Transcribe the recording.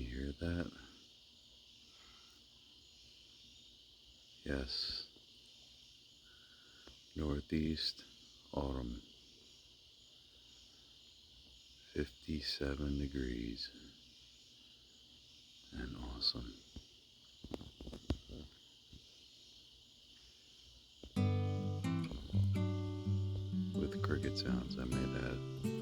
you hear that? Yes, northeast autumn, 57 degrees, and awesome. With cricket sounds, I made that.